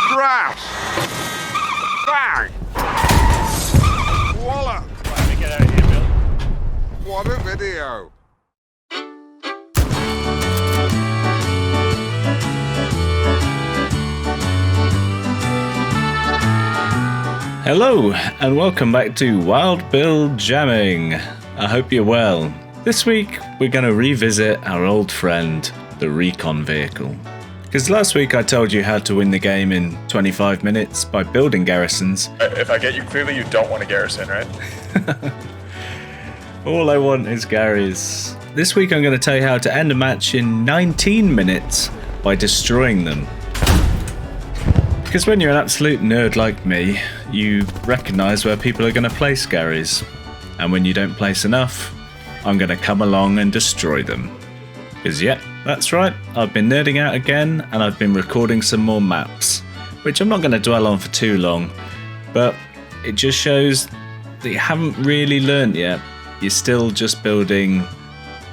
Crash! Bang! Wallop! Let me get out of here, Bill. What a video! Hello, and welcome back to Wild Bill Jamming. I hope you're well. This week, we're going to revisit our old friend, the Recon vehicle. Because last week I told you how to win the game in 25 minutes by building garrisons. If I get you, clearly you don't want a garrison, right? All I want is Garys. This week I'm going to tell you how to end a match in 19 minutes by destroying them. Because when you're an absolute nerd like me, you recognise where people are going to place Garys. And when you don't place enough, I'm going to come along and destroy them. Because yep, that's right, I've been nerding out again and I've been recording some more maps. Which I'm not going to dwell on for too long, but it just shows that you haven't really learnt yet. You're still just building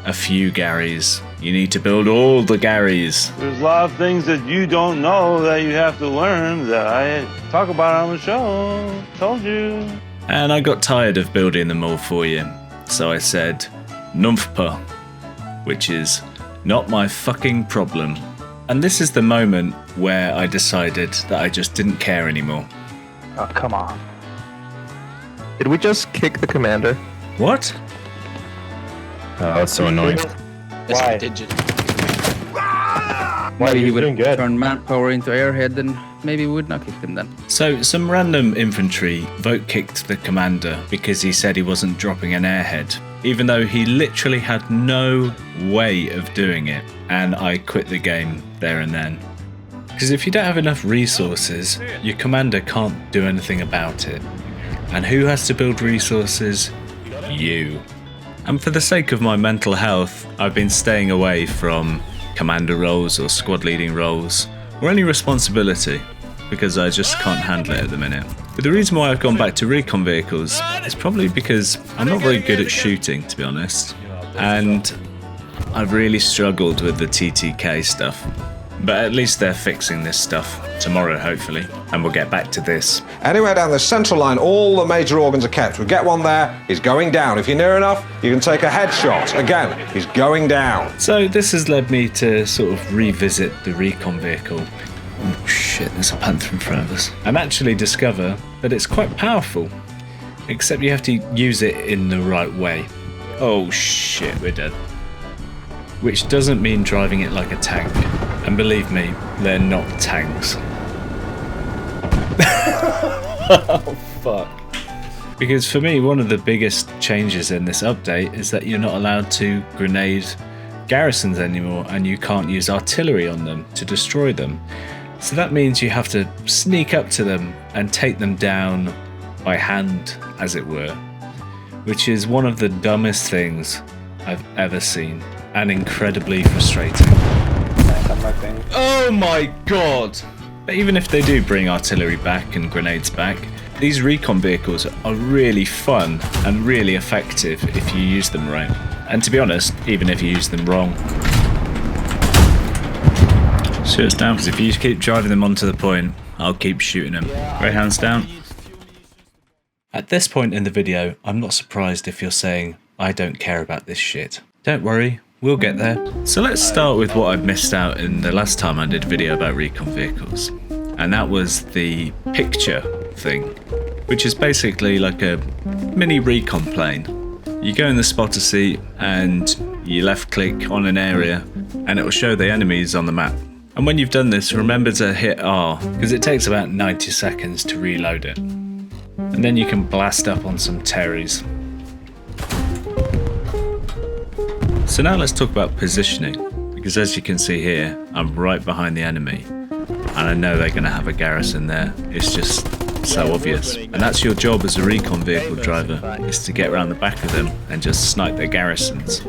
a few Garys. You need to build all the Garys. There's a lot of things that you don't know that you have to learn that I talk about on the show. Told you. And I got tired of building them all for you. So I said, Numfpa, which is not my fucking problem. And this is the moment where I decided that I just didn't care anymore. Oh, come on. Did we just kick the commander? What? Oh, that's so annoying. Why? Maybe he would doing good. turn manpower into airhead, and maybe we would not kick him then. So some random infantry vote kicked the commander because he said he wasn't dropping an airhead, even though he literally had no way of doing it, and I quit the game there and then. Because if you don't have enough resources, your commander can't do anything about it. And who has to build resources? You. And for the sake of my mental health, I've been staying away from commander roles or squad leading roles, or any responsibility, because I just can't handle it at the minute. But the reason why I've gone back to recon vehicles is probably because I'm not very good at shooting, to be honest, and I've really struggled with the TTK stuff. But at least they're fixing this stuff tomorrow, hopefully, and we'll get back to this. Anywhere down the central line, all the major organs are kept. We get one there, he's going down. If you're near enough, you can take a headshot. Again, he's going down. So this has led me to sort of revisit the recon vehicle. Oh shit, there's a panther in front of us. And actually discover that it's quite powerful. Except you have to use it in the right way. Oh shit, we're dead. Which doesn't mean driving it like a tank. And believe me, they're not tanks. Oh fuck. Because for me, one of the biggest changes in this update is that you're not allowed to grenade garrisons anymore, and you can't use artillery on them to destroy them. So that means you have to sneak up to them and take them down by hand, as it were. Which is one of the dumbest things I've ever seen, and incredibly frustrating. Oh my god! But even if they do bring artillery back and grenades back, these recon vehicles are really fun and really effective if you use them right. And to be honest, even if you use them wrong. Shoot us down, because if you keep driving them onto the point, I'll keep shooting them. Right, hands down. At this point in the video, I'm not surprised if you're saying, I don't care about this shit. Don't worry, we'll get there. So let's start with what I missed out in the last time I did a video about recon vehicles. And that was the picture thing, which is basically like a mini recon plane. You go in the spotter seat and you left click on an area and it will show the enemies on the map. And when you've done this, remember to hit R, because it takes about 90 seconds to reload it. And then you can blast up on some Terries. So now let's talk about positioning, because as you can see here, I'm right behind the enemy, and I know they're going to have a garrison there. It's just so obvious. And that's your job as a recon vehicle driver, is to get around the back of them and just snipe their garrisons.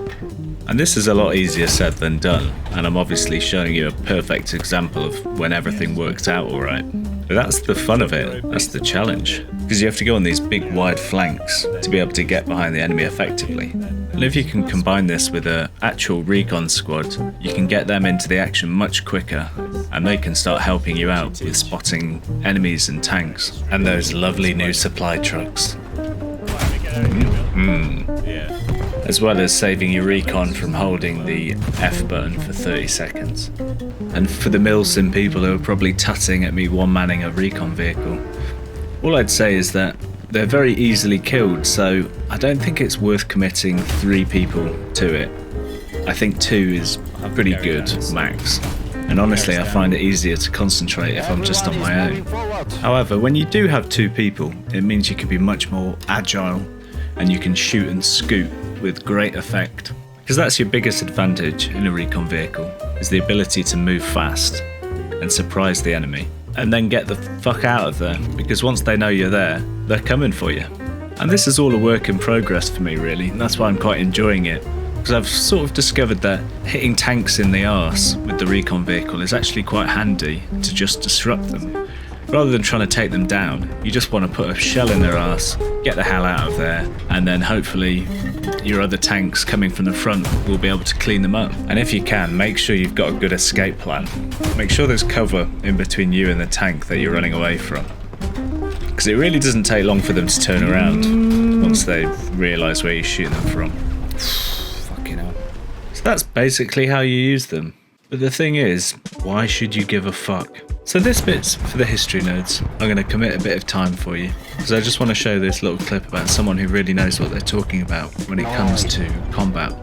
And this is a lot easier said than done, and I'm obviously showing you a perfect example of when everything works out alright. But that's the fun of it, that's the challenge, because you have to go on these big wide flanks to be able to get behind the enemy effectively. And if you can combine this with an actual recon squad, you can get them into the action much quicker, and they can start helping you out with spotting enemies and tanks. And those lovely new supply trucks. As well as saving your recon from holding the F button for 30 seconds. And for the Milsim people who are probably tutting at me one-manning a recon vehicle, all I'd say is that they're very easily killed, so I don't think it's worth committing 3 people to it. I think 2 is pretty good, max. And honestly, I find it easier to concentrate if I'm just on my own. However, when you do have 2 people, it means you can be much more agile and you can shoot and scoot with great effect. Because that's your biggest advantage in a recon vehicle, is the ability to move fast and surprise the enemy. And then get the fuck out of there, because once they know you're there, they're coming for you. And this is all a work in progress for me, really, and that's why I'm quite enjoying it. Because I've sort of discovered that hitting tanks in the arse with the recon vehicle is actually quite handy to just disrupt them. Rather than trying to take them down, you just want to put a shell in their arse, get the hell out of there, and then hopefully your other tanks coming from the front will be able to clean them up. And if you can, make sure you've got a good escape plan. Make sure there's cover in between you and the tank that you're running away from. Because it really doesn't take long for them to turn around once they realise where you're shooting them from. Fucking hell. So that's basically how you use them. But the thing is, why should you give a fuck? So this bit's for the history nerds. I'm going to commit a bit of time for you, because I just want to show this little clip about someone who really knows what they're talking about when it comes to combat.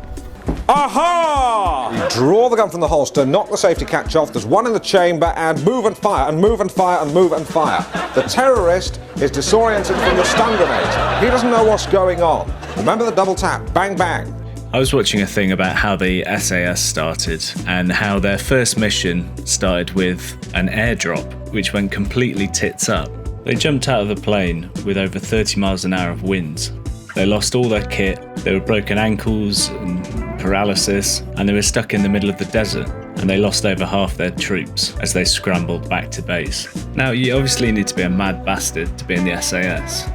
Aha! You draw the gun from the holster, knock the safety catch off, there's one in the chamber, and move and fire, and move and fire, and move and fire. The terrorist is disoriented from the stun grenade. He doesn't know what's going on. Remember the double tap, bang bang. I was watching a thing about how the SAS started and how their first mission started with an airdrop which went completely tits up. They jumped out of a plane with over 30 miles an hour of winds. They lost all their kit, they were broken ankles and paralysis, and they were stuck in the middle of the desert, and they lost over half their troops as they scrambled back to base. Now, you obviously need to be a mad bastard to be in the SAS,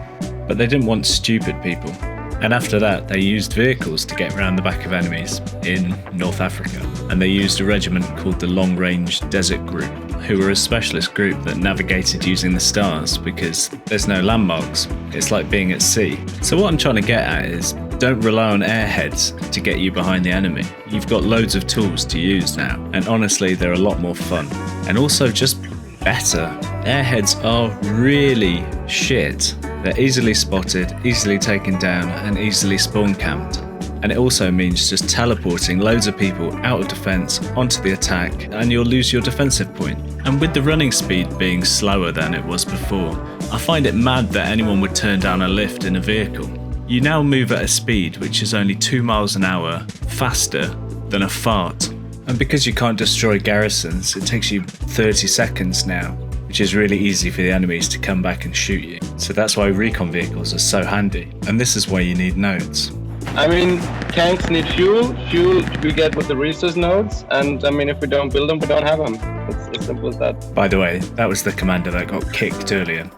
but they didn't want stupid people. And after that, they used vehicles to get around the back of enemies in North Africa. And they used a regiment called the Long Range Desert Group, who were a specialist group that navigated using the stars because there's no landmarks. It's like being at sea. So what I'm trying to get at is, don't rely on airheads to get you behind the enemy. You've got loads of tools to use now, and honestly, they're a lot more fun. And also just better. Airheads are really shit. They're easily spotted, easily taken down, and easily spawn camped. And it also means just teleporting loads of people out of defense onto the attack, and you'll lose your defensive point. And with the running speed being slower than it was before, I find it mad that anyone would turn down a lift in a vehicle. You now move at a speed which is only 2 miles an hour faster than a fart. And because you can't destroy garrisons, it takes you 30 seconds now, which is really easy for the enemies to come back and shoot you. So that's why recon vehicles are so handy. And this is why you need nodes. I mean, tanks need fuel. Fuel we get with the resource nodes. And I mean, if we don't build them, we don't have them. It's as simple as that. By the way, that was the commander that got kicked earlier.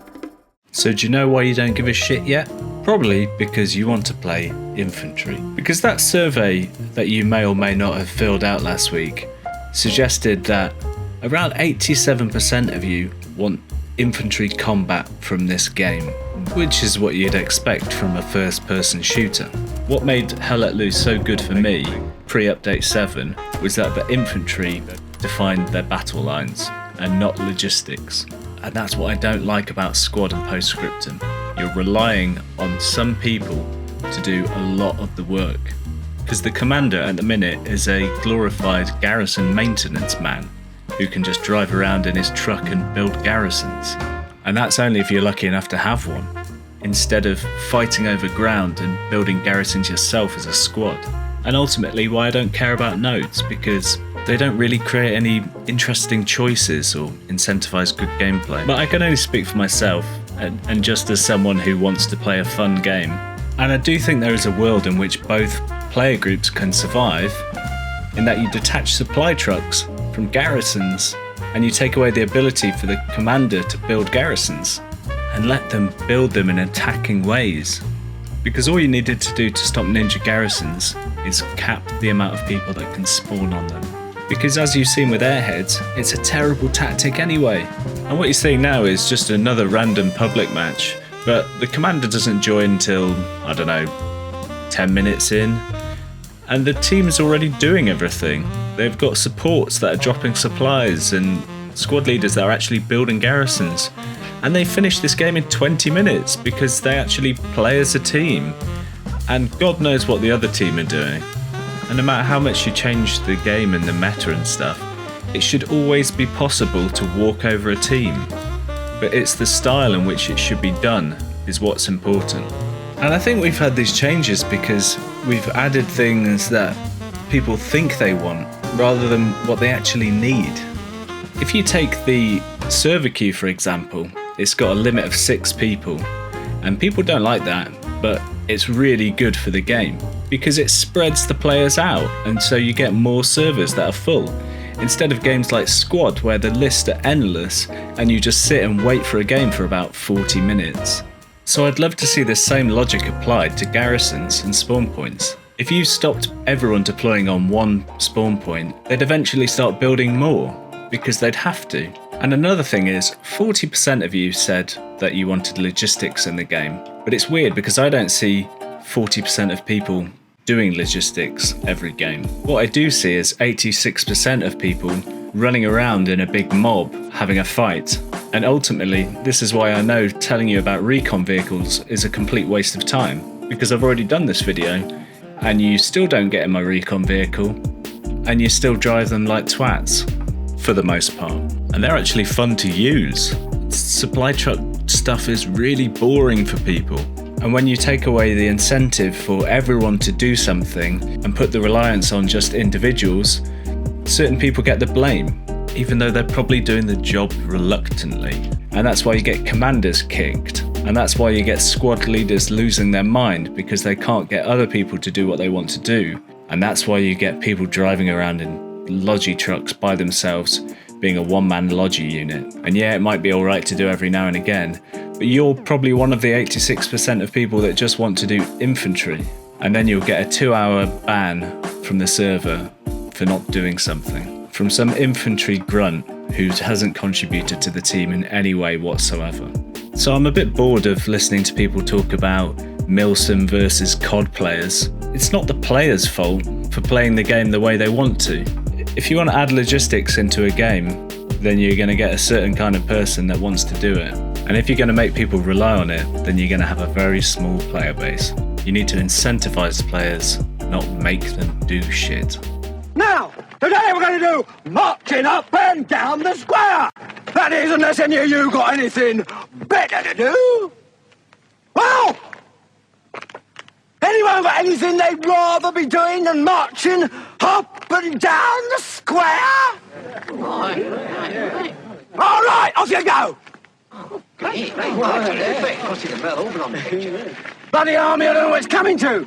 So do you know why you don't give a shit yet? Probably because you want to play infantry. Because that survey that you may or may not have filled out last week suggested that around 87% of you want infantry combat from this game, which is what you'd expect from a first-person shooter. What made Hell Let Loose so good for me, pre-update 7, was that the infantry defined their battle lines and not logistics. And that's what I don't like about squad and postscriptum. You're relying on some people to do a lot of the work. Because the commander at the minute is a glorified garrison maintenance man who can just drive around in his truck and build garrisons. And that's only if you're lucky enough to have one, instead of fighting over ground and building garrisons yourself as a squad. And ultimately why I don't care about nodes, because they don't really create any interesting choices or incentivize good gameplay. But I can only speak for myself, and just as someone who wants to play a fun game. And I do think there is a world in which both player groups can survive, in that you detach supply trucks from garrisons and you take away the ability for the commander to build garrisons and let them build them in attacking ways. because all you needed to do to stop ninja garrisons is cap the amount of people that can spawn on them. Because as you've seen with airheads, it's a terrible tactic anyway. And what you're seeing now is just another random public match, but the commander doesn't join till, I don't know, 10 minutes in, and the team's already doing everything. They've got supports that are dropping supplies and squad leaders that are actually building garrisons, and they finish this game in 20 minutes because they actually play as a team, and God knows what the other team are doing. And no matter how much you change the game and the meta and stuff, it should always be possible to walk over a team. But it's the style in which it should be done is what's important. And I think we've had these changes because we've added things that people think they want rather than what they actually need. If you take the server queue for example, it's got a limit of 6 people, and people don't like that, but it's really good for the game because it spreads the players out, and so you get more servers that are full instead of games like Squad where the lists are endless and you just sit and wait for a game for about 40 minutes. So I'd love to see the same logic applied to garrisons and spawn points. If you stopped everyone deploying on one spawn point, they'd eventually start building more because they'd have to. And another thing is, 40% of you said that you wanted logistics in the game, but it's weird because I don't see 40% of people doing logistics every game. What I do see is 86% of people running around in a big mob having a fight. And ultimately, this is why I know telling you about Recon vehicles is a complete waste of time, because I've already done this video and you still don't get in my Recon vehicle and you still drive them like twats for the most part. And they're actually fun to use. Supply truck stuff is really boring for people. And when you take away the incentive for everyone to do something and put the reliance on just individuals, certain people get the blame, even though they're probably doing the job reluctantly. And that's why you get commanders kicked. And that's why you get squad leaders losing their mind because they can't get other people to do what they want to do. And that's why you get people driving around in logi trucks by themselves, being a one-man logi unit. And yeah, it might be alright to do every now and again, but you're probably one of the 86% of people that just want to do infantry. And then you'll get a 2-hour ban from the server for not doing something, from some infantry grunt who hasn't contributed to the team in any way whatsoever. So I'm a bit bored of listening to people talk about Milsim versus COD players. It's not the players' fault for playing the game the way they want to. If you want to add logistics into a game, then you're going to get a certain kind of person that wants to do it. And if you're going to make people rely on it, then you're going to have a very small player base. You need to incentivize players, not make them do shit. Now, today we're going to do marching up and down the square. That is, unless any of you got anything better to do. Well, anyone got anything they'd rather be doing than marching up and down the square? All right, off you go. Bloody army, I don't know where it's coming to.